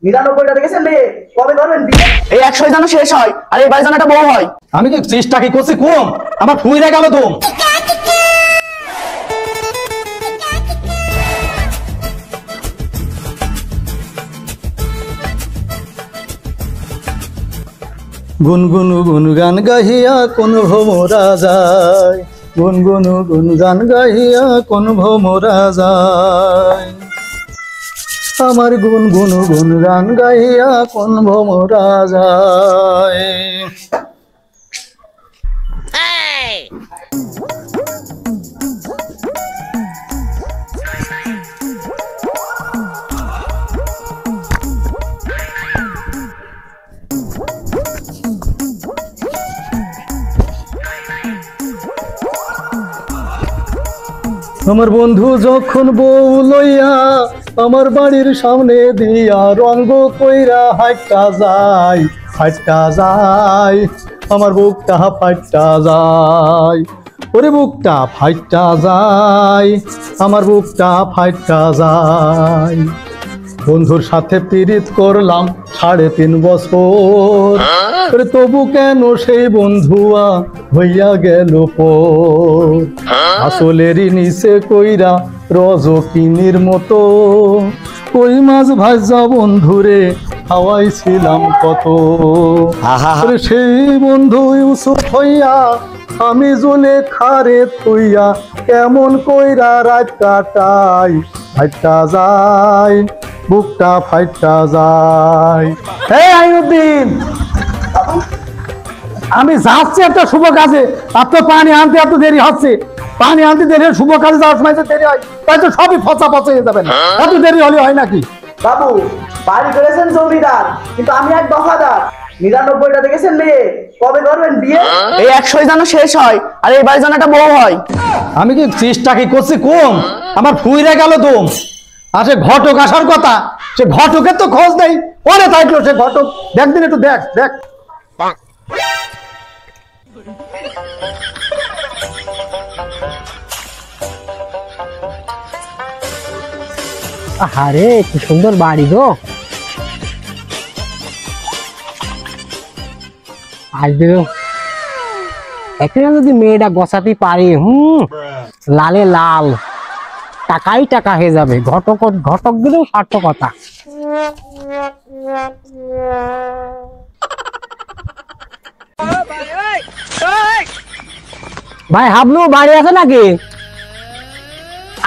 99টা দেখেছেন রে, কবে করবেন বিয়ে? এই 100 যেন শেষ হয় আর এই 22 জনটা বউ হয়। আমি কি চেষ্টা কি করছি কম? আমার ফুইরা গেল তো। গুনগুনু গুনগান গাহিয়া কোন ভোমরা যায়, গুনগুনু গুনগান গাহিয়া কোন ভোমরা যায়, আমার গুনগুনু গুনগান গাহিয়া কোন ভোমরা যায়। আমার বন্ধু যখন বউ লইয়া আমার বাড়ির সামনে দিয়া রঙ্গ কইরা হাইটা যায়, হাইটা যায়, আমার বুকটা ফাইটা যায়, ওরে বুকটা ফাইটা যায়, আমার বুকটা ফাইটা যায়। বন্ধুর সাথে পীড়িত করলাম 3.5 বছর, তবু কেন সেই বন্ধুয়া হইয়া গেল পর, আসলেরই নিচে কইরা রজকিনীর মতো, কই মাছ ভাজা বন্ধুরে খাওয়াইছিলাম কত, সেই বন্ধু ইউসুফ হইয়া আমি জলে খারে থইয়া কেমন কইরা রাত কাটাই, ফাইটা যায়, বুকটা ফাইটা যায়। এই আইনুদ্দিন, আমি যাচ্ছি একটা শুভ কাজে, আপনার পানি আনতে এত দেরি হচ্ছে, পানি আনতে দেরি, শুভ কাজে যাওয়ার সময় দেরি হয়, তাই তো সবই ফচা ফচা হয়ে যাবে, এত দেরি হলে হয় নাকি? বাবু বাড়ি করেছেন জমিদার, কিন্তু আমি এক দফাদার। 99টা দেখেছেন রে, কবে করবেন বিয়ে? এই 100 যেন শেষ হয় আর এই 22 জনটা বউ হয়। আমি কি চেষ্টা কি করছি কম? আমার ফুইরা গেল তো। আর সে ঘটক আসার কথা, সে ঘটকের তো খোঁজ নেই, পরে থাকলো সে ঘটক। দেখ দিন একটু, দেখ দেখ। আরে কি সুন্দর বাড়ি গো, আসবে এখানে যদি মেয়েটা গোছাতে পারে, লালে লাল, টাকাই টাকা হয়ে যাবে। ঘটক ঘটক দিলেও সার্থকতা। ভাই হাবলু বাড়ি আছে নাকি?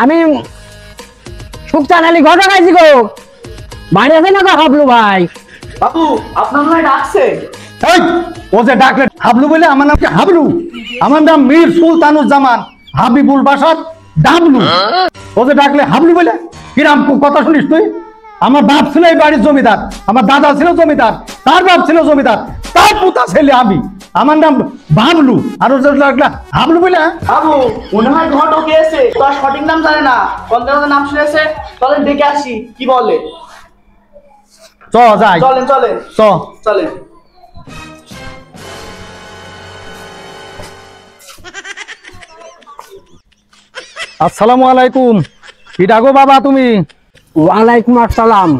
আমি সুখচান আলী ঘটক আইছি গো, বাড়ি আছে না হাবলু ভাই? বাবু আপনার মনে ডাকছে। ও যে ডাকলে হাবলু বলে, আমার নাম কি হাবলু? আমার নাম মীর সুলতানুজ্জামান হাবিবুল বাসার ডাবলু। ও যে ডাকলে হাবলু বলে, কিরাম কথা শুনিস তুই? আমার বাপ ছিল এই বাড়ির জমিদার, আমার দাদা ছিল জমিদার, তার বাপ ছিল জমিদার, তার পুতা ছেলে আমি, আমার নাম বাবলু। আর ও যে ডাকলে হাবলু বলে। বাবু মনে হয় ঘটক এসে, তার সঠিক নাম জানে না, কন্ট্রাক্টরের নাম শুনেছে। চলেন দেখে আসি কি বলে। চ যাই, চলেন চলেন চ চলেন। আসসালামু আলাইকুম। কি ডাকো বাবা তুমি? ওয়ালাইকুম আসসালাম।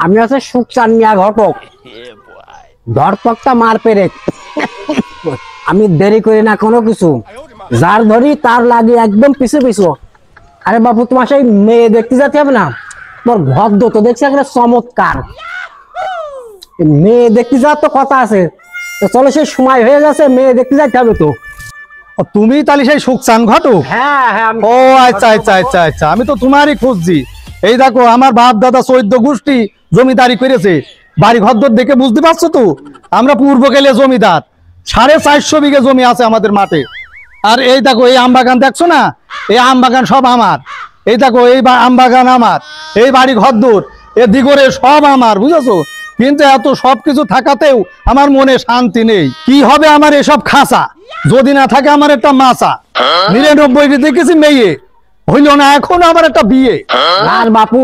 আমি আছে সুখচান মিয়া ঘটক, ধরপকটা মার পেরে। আমি দেরি করি না কোনো কিছু, যার ধরি তার লাগে একদম পিছু পিছু। আরে বাবু তোমার সেই মেয়ে দেখতে যেতে হবে না? তোর ভদ্র তো দেখছি একটা চমৎকার মেয়ে দেখতে যাওয়ার তো কথা আছে, তো চলো সেই সময় হয়ে গেছে, মেয়ে দেখতে যাইতে হবে তো। তুমি তাহলে সেই সুখচান ঘটক? হ্যাঁ হ্যাঁ। ও আচ্ছা আচ্ছা আচ্ছা আচ্ছা, আমি তো তোমারই খুঁজছি। এই দেখো আমার বাপ দাদা 14 গোষ্ঠী জমিদারি করেছে, বাড়ি ঘরদর দেখে বুঝতে পারছো তো, আমরা পূর্ব গেলে জমিদার। 450 বিঘে জমি আছে আমাদের মাঠে। আর এই দেখো এই আম বাগান দেখছো না, এই আম বাগান সব আমার। এই দেখো এই আম বাগান আমার, এই বাড়ি ঘরদর এ দিগরে সব আমার, বুঝেছো? কিন্তু এত সবকিছু থাকাতেও আমার মনে শান্তি নেই। কি হবে আমার এসব খাসা যদি না থাকে আমার একটা মাছা। 99 দেখেছি মেয়ে, হইল না এখন আবার একটা বিয়ে। আর বাপু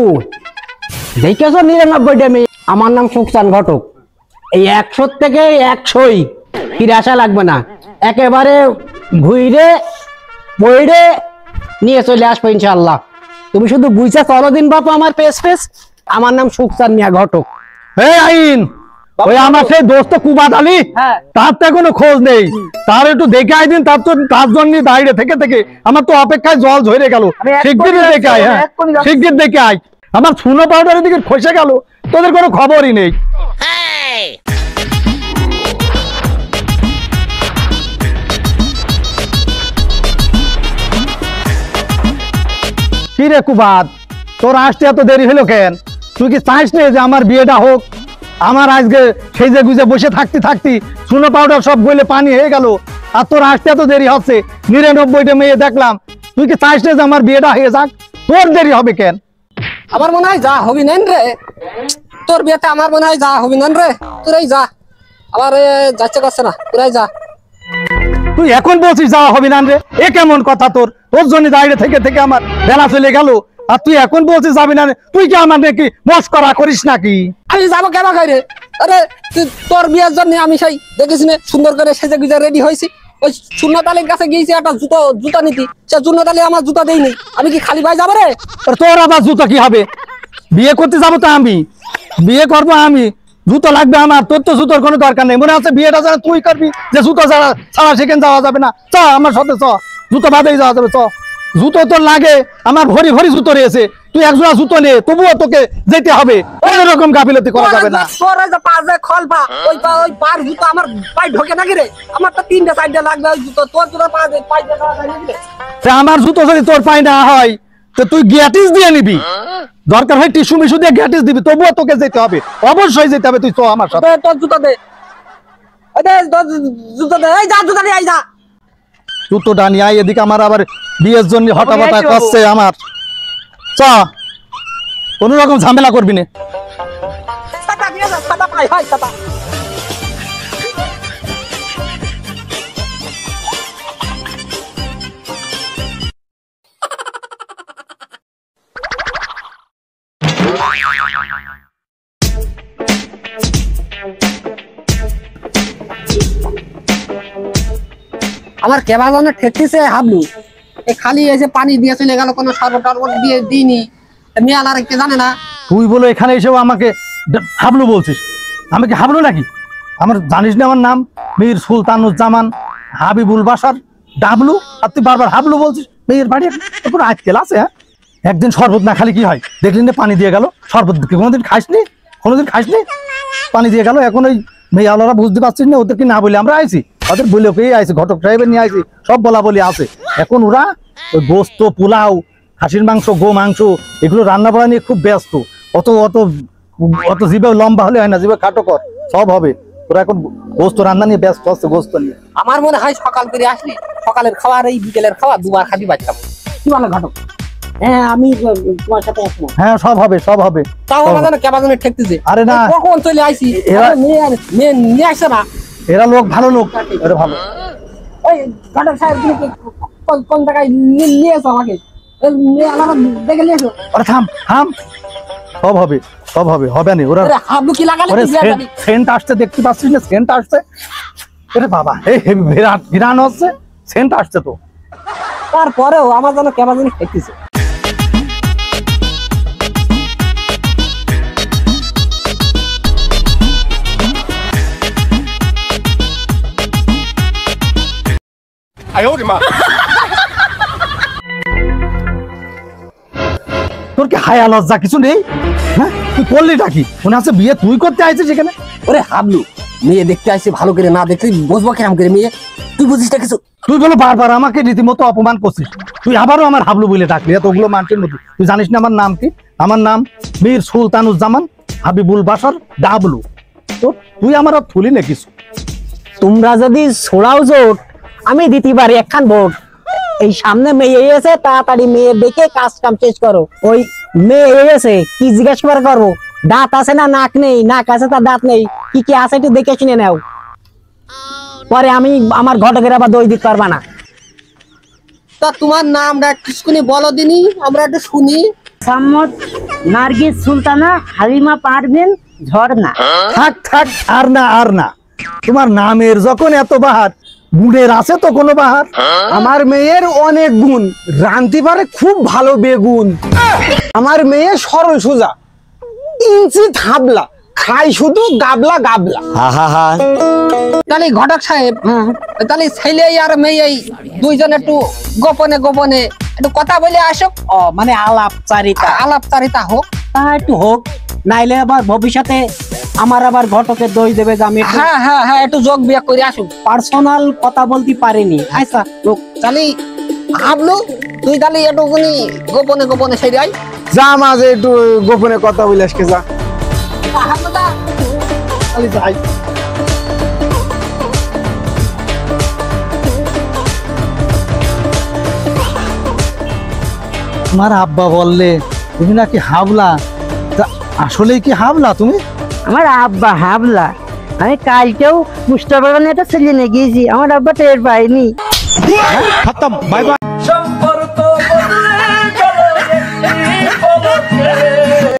দেখেছো 99টা মেয়ে? আমার নাম সুখচান ঘটক। এই 100 থেকে 100ই ফিরে আসা লাগবে না, একেবারে ঘুরে বইরে নিয়ে চলে আসবো ইনশাআল্লাহ। তুমি শুধু বুঝা চলো দিন বাপু আমার পেস পেস। আমার নাম সুখচান মিয়া ঘটক। এই আইন, ওই আমার সেই দোস্ত কুবাদ আলী, হ্যাঁ। তার তো কোনো খোঁজ নেই। তার একটু দেখে আই দিন, তার তো তার জন্য দাঁড়িয়ে থেকে থেকে আমার তো অপেক্ষায় জল ঝরে গেল। আমি এক্ষুনি শিগগির যাচ্ছি, দেখে আয়, আমি হ্যাঁ এক্ষুনি যাচ্ছি। শিগগির দেখে আয়। আমার সুনো পাউডারের দিকে খসে গেল, তোদের কোনো খবরই নেই। কি রে কুবাদ, তোর আসতে এত দেরি হলো কেন? তুই কি চাইস নে যে আমার বিয়েটা হোক? আমার আজকে সেই যে গুজে বসে থাকতে থাকতে সুনো পাউডার সব গলে পানি হয়ে গেল, আর তোর আসতে এত দেরি হচ্ছে। 99টা মেয়ে দেখলাম, তুই কি চাইস নে যে আমার বিয়েটা হয়ে যাক? তোর দেরি হবে কেন? আমার মনে হয় যা হবি নেন রে, তোর বিয়েতে আমার মনে হয় যা হবি নেন রে, তোরাই যা, আমার যাচ্ছে করছে না, তোরাই যা। তুই এখন বলছিস যাওয়া হবে না রে? এ কেমন কথা তোর? তোর জন্য দাঁড়িয়ে থেকে থেকে আমার বেলা চলে গেল, আর তুই এখন বলছিস যাবি না রে? তুই কি আমার নাকি মস্করা করিস নাকি? আমি যাবো কেন খাই রে? আরে তোর বিয়ের জন্য আমি সেই দেখিস না সুন্দর করে সেজে গুজে রেডি হয়েছি, ওই শূন্যতালির কাছে গিয়েছি একটা জুতা নিতি, সে শূন্যতালি আমার জুতা দেয়নি, আমি কি খালি ভাই যাবো রে? আর তোর আবার জুতো কি হবে? বিয়ে করতে যাবো তো আমি, বিয়ে করবো আমি, জুতো লাগবে আমার। তোর তো জুতোর কোনো দরকার নেই, মনে হচ্ছে বিয়েটা যেন তুই করবি, যে জুতো ছাড়া সেখানে যাওয়া যাবে না। চ আমার সাথে চ, জুতো বাদেই যাওয়া যাবে। চ, জুতো তোর লাগে, আমার ভরি ভরি জুতো রয়েছে। তুই একজোড়া জুতো নে, তবুও তোকে যেতে হবে, এরকম গাফিলতি করা যাবে না। তোর ওই যে পা যে খল পা, ওই পার জুতো আমার পায়ে ঢোকে নাকি রে? আমার তো 3টা 4টা লাগবে ওই জুতো, তোর জুতো পায়ে দেওয়া যায় নাকি রে? তা আমার জুতো যদি তোর পায়ে না হয়, তো তুই গ্যাটিস দিয়ে নিবি, দরকার হয় টিস্যু মিশু দিয়ে গ্যাটিস দিবি, তবুও তোকে যেতে হবে, অবশ্যই যেতে হবে। তুই চ আমার সাথে। তোর জুতো দে, ওই দে তোর জুতো দে, এই যা জুতো নিয়ে আই যা। জুতোটা নিয়ে আয় এদিকে, আমার আবার বিয়ের জন্য হটাফটা করছে আমার। চ, কোন রকম ঝামেলা করবি না। ছাতা দিয়ে যা, ছাতা পাই হয় ছাতা। আমার কেবা জানে ঠেকতেছে হাবলু, এ খালি এসে পানি দিয়ে চলে গেল, কোনো শরবত টরবত দিয়ে দিইনি, মেয়াল আর কে জানে না। তুই বলো এখানে এসেও আমাকে হাবলু বলছিস? আমি কি হাবলু নাকি? আমার জানিস না আমার নাম মীর সুলতানুজ্জামান হাবিবুল বাশার ডাবলু, আর তুই বারবার হাবলু বলছিস? মেয়ের বাড়ি এখন আজকেল আছে? হ্যাঁ, একদিন শরবত না খালি কি হয়? দেখলি না পানি দিয়ে গেল, শরবত কোনোদিন খাসনি? কোনোদিন খাসনি? পানি দিয়ে গেল। এখন ওই মেয়েওয়ালারা বুঝতে পারছিস না, ওদেরকে না বলে আমরা আইছি, ওদের বলে পেয়ে আইছি, ঘটক সাহেবের নিয়ে আইছি, সব বলা বলি আছে। এখন ওরা ওই গোস্ত, পোলাও, খাসির মাংস, গো মাংস এগুলো রান্না বান্না নিয়ে খুব ব্যস্ত। অত অত অত জিভে লম্বা হলে হয় না, জিভে খাটো কর, সব হবে। ওরা এখন গোস্ত রান্না নিয়ে ব্যস্ত আছে, গোস্ত নিয়ে। আমার মনে হয় সকাল করে আসলি, সকালের খাওয়া আর এই বিকেলের খাওয়া দুবার খাবি বাদ খাবো। কি বলে ঘটক? হ্যাঁ আমি তোমার সাথে একমত। হ্যাঁ সব হবে, সব হবে। তাও আমার জানো কেবা জানে ঠেকতেছে। আরে না, কখন চলে আইছি, মেয়ে নিয়ে আসছে না। এরা লোক ভালো, লোক এরা ভালো। ওই ঘটক সাহেব কোন জায়গায় নিয়ে এসো আমাকে, মেয়ে আমার দেখে নিয়ে এসো। আরে থাম থাম, সব হবে, সব হবে, হবে না। ওরা হাবলু কি লাগালে ওরে সেন্ট আসছে, দেখতে পাচ্ছিস না? সেন্ট আসছে। আরে বাবা, এই বিরাট বিরান হচ্ছে, সেন্ট আসছে তো। তারপরেও আমার যেন কেমন জানি ঠেকতেছে। তোর কি হায়া লজ্জা কিছু নেই? হ্যাঁ, তুই করলিটা কি? মনে আছে বিয়ে তুই করতে আইছিস সেখানে? ওরে হাবলু, মেয়ে দেখতে আসছে, ভালো করে না দেখতে বসবো কেরাম করে? মেয়ে তুই বুঝিস না কিছু? তুই বলো বারবার আমাকে রীতিমতো অপমান করছিস। তুই আবারও আমার হাবলু বলে ডাকলি, এতগুলো মানুষের মধ্যে। তুই জানিস না আমার নাম কি? আমার নাম মীর সুলতানুজ্জামান হাবিবুল বাশার ডাবলু। তো তুই আমার আর থুলি না কিছু। তোমরা যদি ছোড়াও জোট, আমি দিতে পারি একখান ভোট। এই সামনে মেয়ে এসে, তাড়াতাড়ি মেয়ে দেখে কাজ কাম শেষ করো। ওই মেয়ে এসে কি জিজ্ঞাসা করে করবো? দাঁত আছে না নাক নেই? নাক আছে তার দাঁত নেই, কি কি আছে একটু দেখে শুনে নাও। পরে আমি আমার ঘটকের আবার দই দিতে পারবা না। তা তোমার নামটা কিছুক্ষণি বলো দিনি, আমরা একটু শুনি। মোহাম্মদ নার্গিস সুলতানা হালিমা পারভিন ঝর্ণা। থাক থাক, আর না আর না। তোমার নামের যখন এত বাহার, গুণের আছে তো কোনো বাহার? আমার মেয়ের অনেক গুণ, রাঁধতে পারে খুব ভালো বেগুন। আমার মেয়ে সরল সোজা, ইঞ্চি হাবলা, খাই শুধু গাবলা গাবলা। তাহলে ঘটক সাহেব, তাহলে ছেলে আর মেয়ে দুইজন একটু গোপনে গোপনে একটু কথা বলে আসুক, ও মানে আলাপচারিতা আলাপচারিতা হোক। তা একটু হোক, নাইলে আবার ভবিষ্যতে আমার আবার ঘটকে দই দেবে যে আমি হ্যাঁ হ্যাঁ হ্যাঁ, একটু যোগ বিয়োগ করে আসুক। পার্সোনাল কথা বলতে পারিনি। আচ্ছা লোক তাহলে হাবলু তুই তাহলে একটুখানি গোপনে গোপনে সেরে আয়। যা মাঝে একটু গোপনে কথা বলে আসকে যা। হাবলুদা, খালি যাই। তোমার আব্বা বললে তুমি নাকি হাবলা, তা আসলেই কি হাবলা তুমি? আমার আব্বা হাবলা। আমি কালকেও মুস্তাফা বাগানে একটা ছেলে নিয়ে গিয়েছি, আমার আব্বা টের পাইনি। খতম, বাই বাই। সম্পর্ক বদলে গেল একটি পলকে।